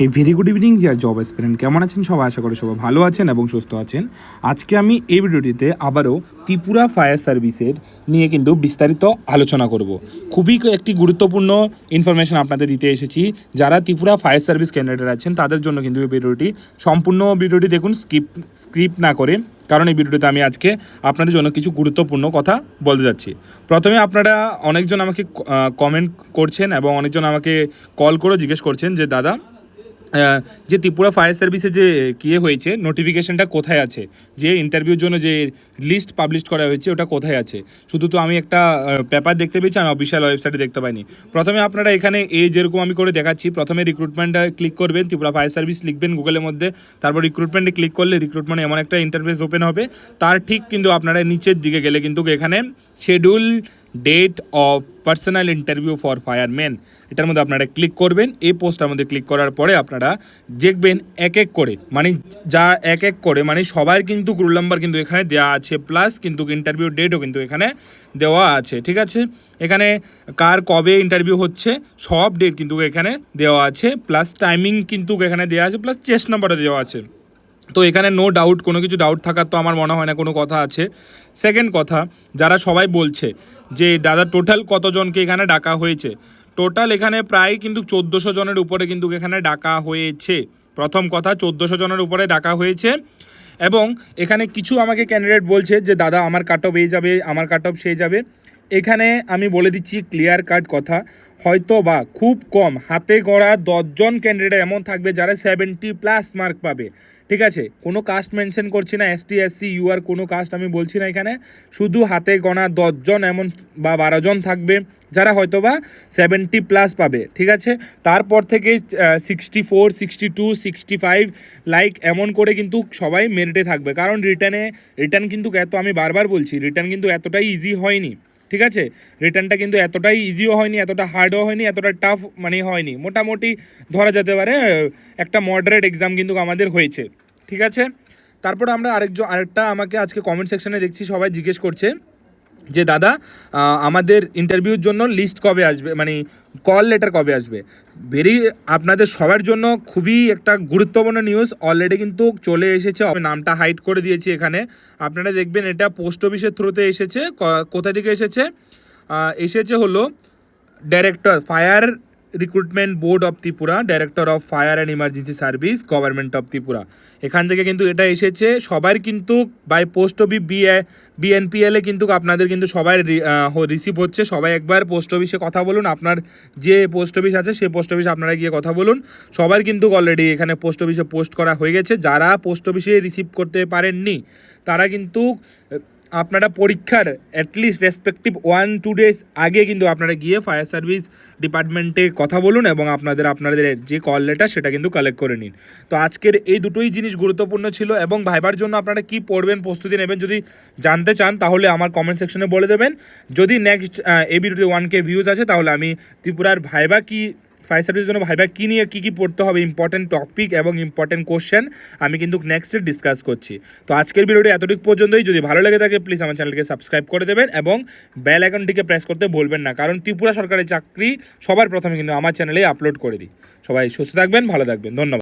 এই very good evening deer job aspirant, কেমন আছেন সবাই? আশা করি সবাই ভালো আছেন এবং সুস্থ আছেন। আজকে আমি এই ভিডিওটিতে আবারও ত্রিপুরা ফায়ার সার্ভিসের নিয়ে কিন্তু বিস্তারিত আলোচনা করব। খুবই একটি গুরুত্বপূর্ণ ইনফরমেশন আপনাদের দিতে এসেছি। যারা ত্রিপুরা ফায়ার সার্ভিস ক্যান্ডিডেট আছেন তাদের জন্য কিন্তু এই ভিডিওটি সম্পূর্ণ ভিডিওটি দেখুন, স্ক্রিপ্ট না করে, কারণ এই ভিডিওটিতে আমি আজকে আপনাদের জন্য কিছু গুরুত্বপূর্ণ কথা বলতে যাচ্ছি। প্রথমে আপনারা অনেকজন আমাকে কমেন্ট করছেন এবং অনেকজন আমাকে কল করে জিজ্ঞেস করছেন যে দাদা, যে ত্রিপুরা ফায়ার সার্ভিসে যে হয়েছে নোটিফিকেশনটা কোথায় আছে, যে ইন্টারভিউর জন্য যে লিস্ট পাবলিশ করা হয়েছে ওটা কোথায় আছে? শুধু তো আমি একটা পেপার দেখতে পেয়েছি, আমি অফিসিয়াল ওয়েবসাইটে দেখতে পাইনি। প্রথমে আপনারা এখানে যেরকম আমি করে দেখাচ্ছি, প্রথমে রিক্রুটমেন্টে ক্লিক করবেন, ত্রিপুরা ফায়ার সার্ভিস লিখবেন গুগলের মধ্যে, তারপর রিক্রুটমেন্টে ক্লিক করলে রিক্রুটমেন্ট এমন একটা ইন্টারফেস ওপেন হবে। তার ঠিক কিন্তু আপনারা নিচের দিকে গেলে কিন্তু এখানে schedule date of personal interview for fireman, এটার মধ্যে আপনারা ক্লিক করবেন। এই পোস্টটার মধ্যে ক্লিক করার পরে আপনারা দেখবেন এক এক করে, মানে সবার কিন্তু রোল নাম্বার কিন্তু এখানে দেওয়া আছে, প্লাস কিন্তু ইন্টারভিউ ডেটও কিন্তু এখানে দেওয়া আছে। ঠিক আছে, এখানে কার কবে ইন্টারভিউ হচ্ছে সব ডেট কিন্তু এখানে দেওয়া আছে, প্লাস টাইমিং কিন্তু এখানে দেওয়া আছে, প্লাস চেস্ট নাম্বারও দেওয়া আছে। তো এখানে নো ডাউট, কোনো কিছু ডাউট থাকার তো আমার মনে হয় না কোনো কথা আছে। সেকেন্ড কথা, যারা সবাই বলছে যে দাদা টোটাল কতজনকে এখানে ডাকা হয়েছে, টোটাল এখানে প্রায় কিন্তু 1400 জনের উপরে কিন্তু এখানে ডাকা হয়েছে। প্রথম কথা, 1400 জনের উপরে ডাকা হয়েছে। এবং এখানে কিছু আমাকে ক্যান্ডিডেট বলছে যে দাদা আমার কাট অফ এই যাবে, আমার কাট অফ সেই যাবে। এখানে আমি বলে দিচ্ছি ক্লিয়ার কাট কথা, হয়তো বা খুব কম হাতে গড়া 10 জন ক্যান্ডিডেট এমন থাকবে যারা 70+ মার্ক পাবে। ঠিক আছে, কোনো কাস্ট মেনশন করছি না, এসটি এসসি ইউআর কোনো কাস্ট আমি বলছি না, এখানে শুধু হাতে গোনা 10 জন এমন বা 12 জন থাকবে যারা হয়তো বা 70+ পাবে। ঠিক আছে, তারপর থেকে 64, 62, 65 লাইক এমন করে কিন্তু সবাই মেরিটে থাকবে। কারণ রিটার্ন কিন্তু আমি বারবার বলছি, রিটার্ন কিন্তু এতটাই ইজি হয়নি। ঠিক আছে, রিটার্নটা কিন্তু এতটাই ইজিও হয়নি, এতটা হার্ডও হয়নি, এতটা টাফ হয়নি, মোটামুটি ধরা যেতে পারে একটা মডারেট এক্সাম কিন্তু আমাদের হয়েছে। ঠিক আছে, তারপর আমরা আরেকটা আমাকে আজকে কমেন্ট সেকশনে দেখছি সবাই জিজ্ঞেস করছে যে দাদা আমাদের ইন্টারভিউর জন্য লিস্ট কবে আসবে, মানে কল লেটার কবে আসবে। আপনাদের সবার জন্য খুবই একটা গুরুত্বপূর্ণ নিউজ, অলরেডি কিন্তু চলে এসেছে। নামটা হাইড করে দিয়েছি এখানে, আপনারা দেখবেন এটা পোস্ট অফিসের থ্রুতে এসেছে। কোথা থেকে এসেছে হলো director fire recruitment board of Tripura, director of fire and emergency service, government of Tripura. এখান থেকে কিন্তু এটা এসেছে। সবার কিন্তু বাই পোস্ট অফিস বিএনপিএলে কিন্তু আপনাদের কিন্তু সবাই রিসিভ হচ্ছে। সবাই একবার পোস্ট অফিসে কথা বলুন, আপনার যে পোস্ট অফিস আছে সেই পোস্ট অফিসে আপনারা গিয়ে কথা বলুন। সবার কিন্তু অলরেডি এখানে পোস্ট অফিসে পোস্ট করা হয়ে গেছে। যারা পোস্ট অফিসে রিসিভ করতে পারেননি তারা কিন্তু আপনারা পরীক্ষার অ্যাটলিস্ট রেসপেক্টিভ 1-2 ডেজ আগে কিন্তু আপনারা গিয়ে ফায়ার সার্ভিস ডিপার্টমেন্টে কথা বলুন এবং আপনাদের যে কল লেটার সেটা কিন্তু কালেক্ট করে নিন। তো আজকের এই দুটোই জিনিস গুরুত্বপূর্ণ ছিল। এবং ভাইবার জন্য আপনারা কি পড়বেন, প্রস্তুতি নেবেন যদি জানতে চান তাহলে আমার কমেন্ট সেকশনে বলে দেবেন। যদি নেক্সট এই ভিডিওতে 1K ভিউজ আছে তাহলে আমি ত্রিপুরার ফায়ার সার্ভিসের জন্য ভাইবা কী নিয়ে কী পড়তে হবে, ইম্পর্টেন্ট টপিক এবং ইম্পর্টেন্ট কোশ্চেন আমি কিন্তু নেক্সটে ডিসকাস করছি। তো আজকের ভিডিওটি এতটুকু পর্যন্তই। যদি ভালো লেগে থাকে প্লিজ আমার চ্যানেলকে সাবস্ক্রাইব করে দেবেন এবং বেল আইকনটিকে প্রেস করতে ভুলবেন না, কারণ ত্রিপুরা সরকারের চাকরি সবার প্রথমে কিন্তু আমার চ্যানেলেই আপলোড করে দিই। সবাই সুস্থ থাকবেন, ভালো থাকবেন, ধন্যবাদ।